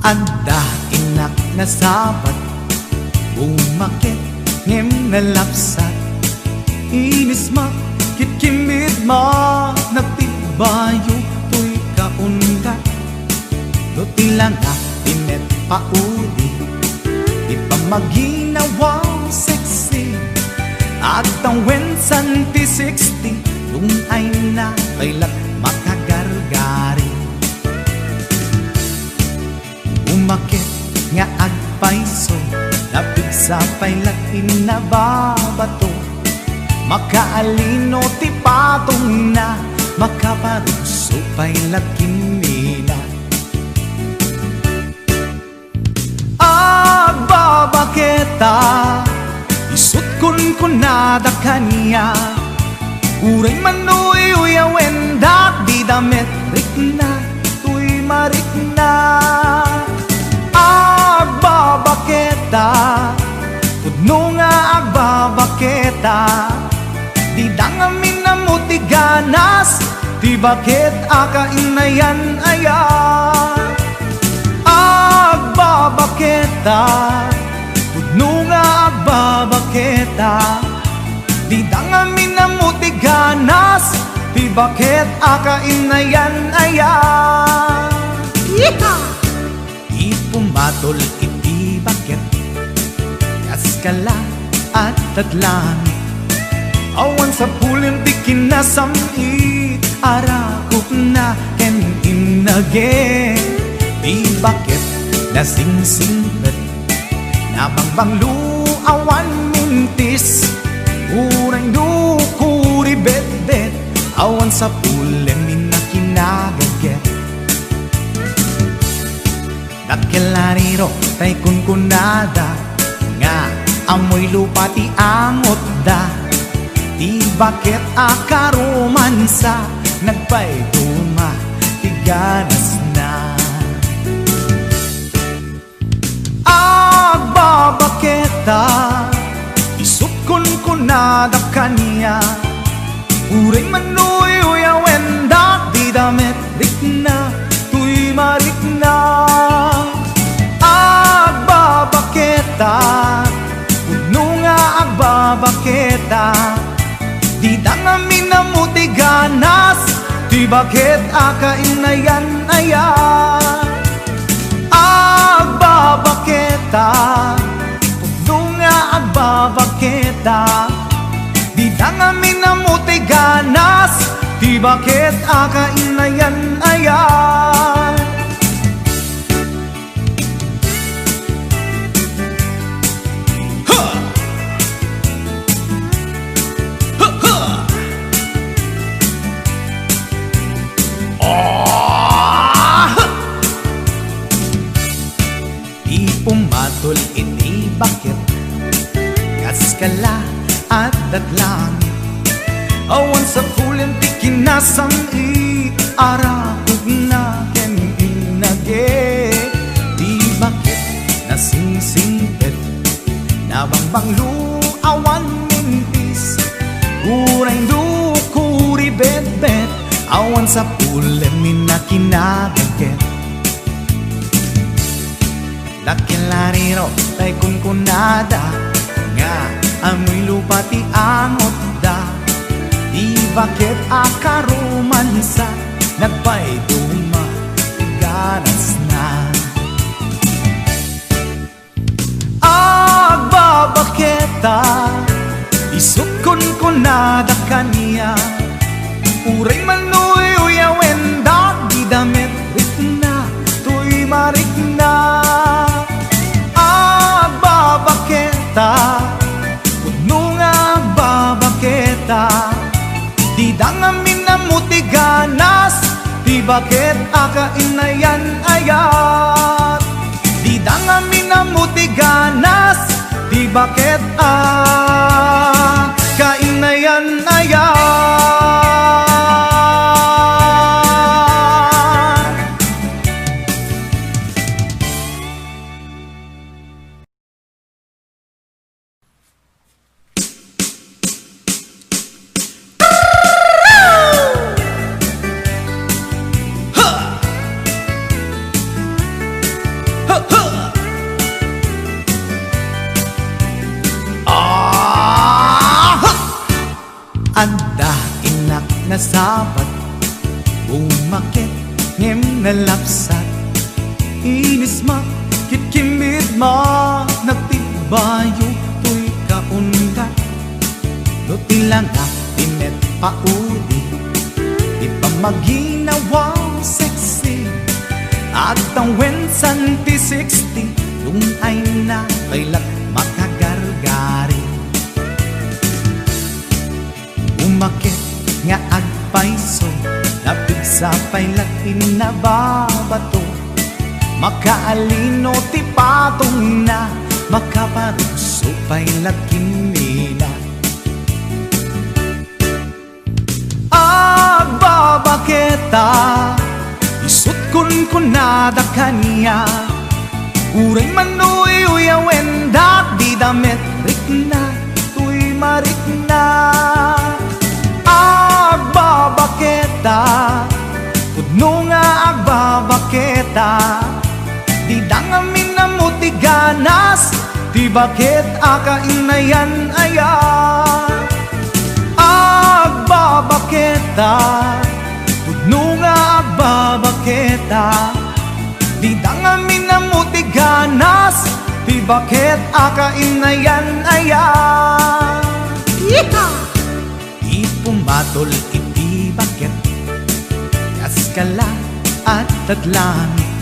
Anda inak na sabat, umakit ngem na lapsat. Inis ma, kitkimid ma, nagtibayo to'y kaundat. Do tila nga pinet pauli, di pa maginawang sexy. At ang wensan P60, yung ay na kailat makagargari. Umakit nga agpaiso, napigsa pa'y latin na babato. Makaalino ti patong na, makaparuso pa'y lakin nila. Agbabaketa, isut kun kunada kanya. Uray manoy uyawen dak di damit rikna, tuy marikna. Agbabaketa, pudno nga agbabaketa. Di dangamin na mutiganas, di bakit akainayan aya. Agbabaketa, pudno nga agbabaketa. Di dangamin na mutiganas, di bakit akainayan aya. Yeehaw! Ipumatol iti bakit, kaskala at tatlangit. Awan sa pulin di kinasamit, arakop na ken inage. Di bakit nasingsingpet, nabangbanglu awan mintis. Uray dukuri bet-bet, awan sa pulin minakinagaget. Dakelariro tay kunkunada, nga amoy lupa ti angot da. Di bakit akaromansa, nagpaituma, tiganas na. Agbabaketa, isut kun kunada kanya. Uray manoy uyawen dak di damit rikna, tuy marikna. Agbabaketa, pudno nga agbabaketa. Di dangamin na mutiganas, di bakit akainayan aya. Agbabaketa, pudno nga agbabaketa. Di dangamin na mutiganas, di bakit akainayan aya. Pumatol iti bakit, kaskala at datlangit. Awan sa pulin ti kinasamit, arakog na ken inage. Di bakit nasingsingpet, nabangbanglu awan mintis. Uray dukuri bet-bet, awan sa pulin minakinagaget. Dakelariro tay kunkunada, nga amoy lupa ti angot da. Di bakit akaromansa, nagpaituma, tiganas na. Agbabaketa, isut kun kunada kanya. Uray manoy uyawen dak di damit rikna, tuy marikna. Agbabaketa, pudno nga agbabaketa. Di dangamin na mutiganas, di bakit akainayan ayat. Di dangamin na mutiganas, di bakit akainayan ayat. nasapat, umakit ngem nalapsat, inis makikimit ma nagtibayo to'y kaundat, do tila nga pinet paudi, di pa maginawang sexy, at ang wensan P60 yung ay na kailat makagargari. Umakit nga agpaiso, napigsa pailat inababato, makaalino ti patong na, makaparuso pailat kinila. Agbabaketa, isut kun nada kanya, uray manuy uyawen dat di damit rikna, tuy marikna. Agbabaketa, pudno nga agbabaketa, di dangamin na muti ganas, di bakit akainayan aya. Agbabaketa, pudno nga agbabaketa, di dangamin na muti ganas, di bakit akainayan aya. Yeehaw! Pumatol iti bakit, kaskala at taglangit,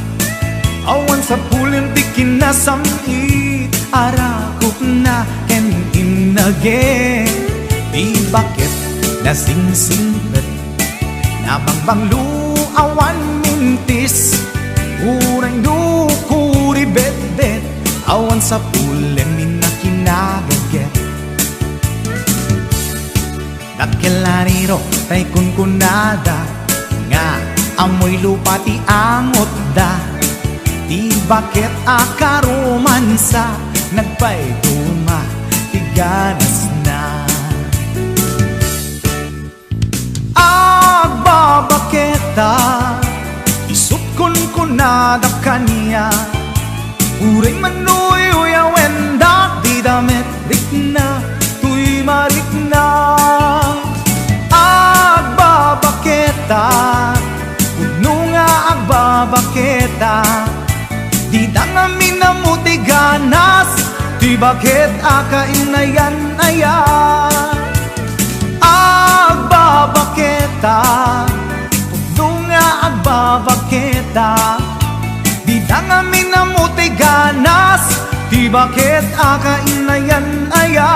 awan sa pulim di kinasamit, arakop na ken inage, di bakit nasingsingpet, nabangbanglu awan mintis, uray dukuri bet-bet, awan sa pulim minakinagaget. Nakilariro tay kunkunada, nga amoy lupa ti angot da, di bakit akaromansa, nagpaituma ti ganas na. Agbabaketa, isut kunkunada kanya, uray manuy uyawen da, di damit rikna, tuy marikna. Agbabaketa, pudno nga agbabaketa, di dangamin na muti ganas, di bakit akainayan aya. Agbabaketa, pudno nga agbabaketa, di dangamin na muti ganas, di bakit akainayan aya.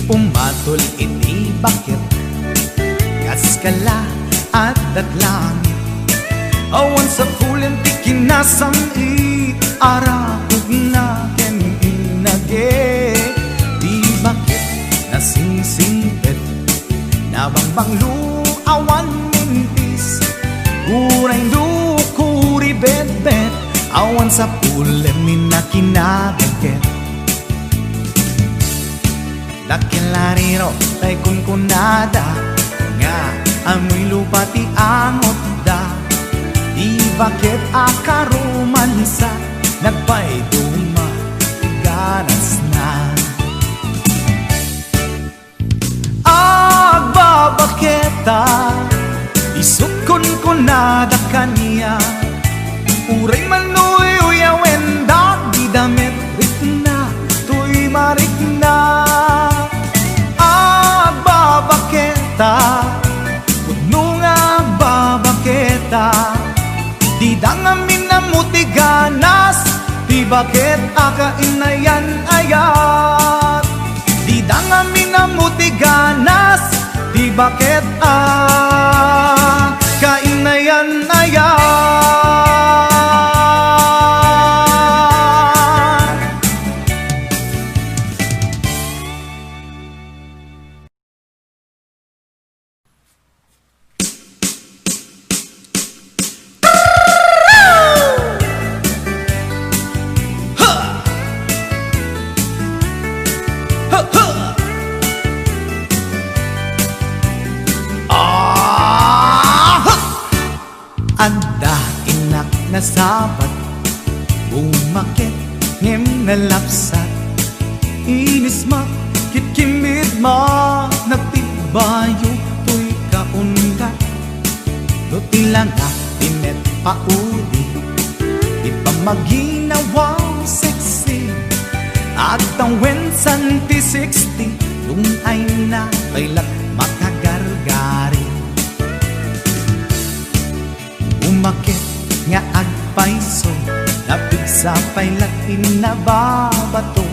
Pumatol iti bakit, kaskala at datlangit, awan sa pulim ti kinasamit, arakog na ken inage, di bakit nasingsingpet, nabangbanglu awan mintis, uray dukuri bet-bet, awan sa pulim minakinagaget. Nakilariro tay kunkunada, nga amoy lupa ti angot da, di bakit akaromansa, nagpaituma ganas na. Agbabaketa, isut kunkunada kanya, uray manuy uyawen da, di damit rikna, tuy marikna. Agbabaketa, pudno nga agbabaketa, di dangamin na muti ganas, di bakit akainayan ayat. Di dangamin na muti ganas, di bakit akainayan ayat. sabat bumakit ngem nalapsat inis ma kitkimid ma nagtibayo tuy kaundat do tilanga tinet paudi di pa maginawaw sexy at ang wensan ti 60 yung ay na kailat makagargari umakit nga agpaiso napigsa pailat inababato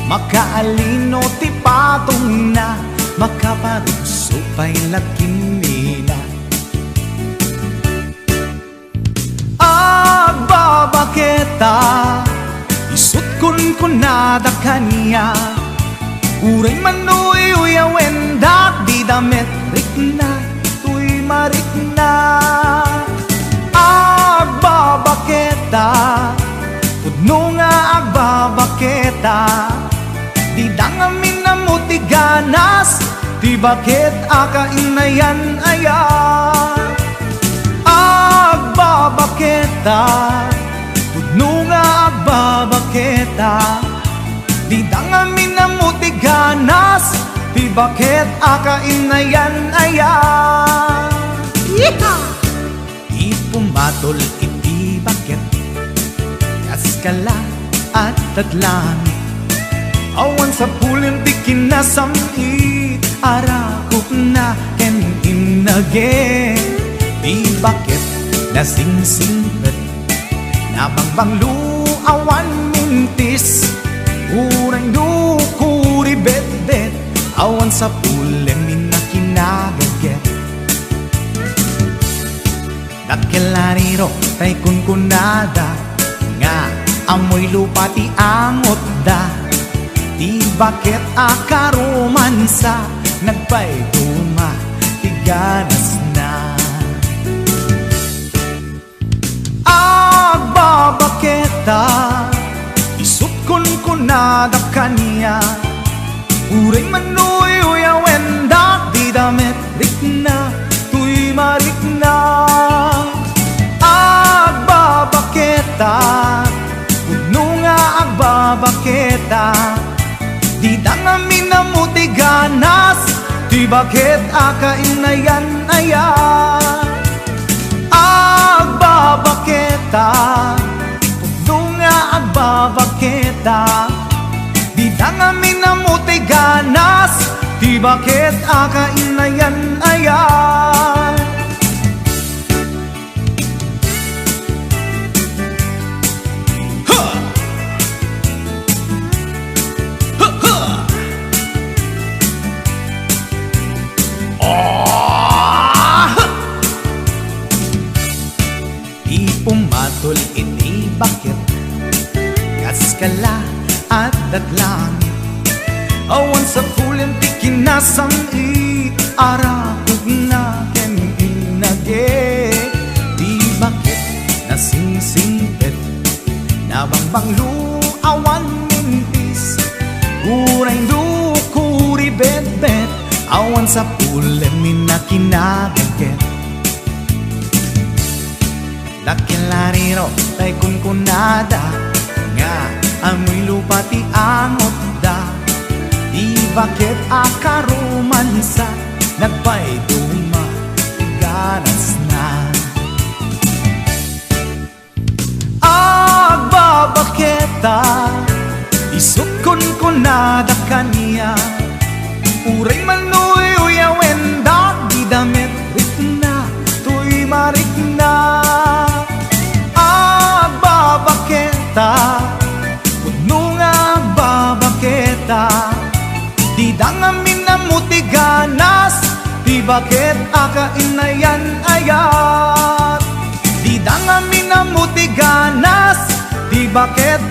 makaalino ti patong na makaparugso pailat kimina agbabaketa isut kun nada kanya uray manuy uyawen dak di damit rikna tuy marikna agbabaketa pudno nga agbabaketa di dangamin na mutiganas di bakit akainayan aya agbabaketa pudno nga agbabaketa di dangamin na mutiganas di bakit akainayan aya ipumatol iti bakit kaskala at taglangit awan sa pulin di kinasamit arakok na ken inage di bakit nasingsingpet nabangbang luawan mintis uray dukuri bet-bet awan sa pulin minakinagaget dakelariro tay kunkunada nga amoy lupa ti angot da di bakit akaromansa nagpayduma ti ganas na agbabaketa isut kunkunada kanya uray manuy uyawen dak di damit rikna tuy marikna agbabaketa pudno nga agbabaketa di dangamin na mutiganas di bakit akainayan aya agbabaketa pudno nga agbabaketa di dangamin na mutiganas di bakit akainayan aya pumatol ini bakit kaskala at daglangit awan sa pulin ti kinasamit arakog na ken inage di bakit nasingsingpet nabangbang luawan mintis uray dukuri bet-bet awan sa pulin minakinagaget dakelariro tay kunkunada nga amoy lupa ti angot da di bakit akaromansa nagpayduma ganas na agbabaketa isut kunkunada kanya uray manuy uyawen dak di damit rikna tuy marikna pudno nga agbabaketa di dangamin na mutiganas di bakit akainayan ayat di dangamin na mutiganas di bakit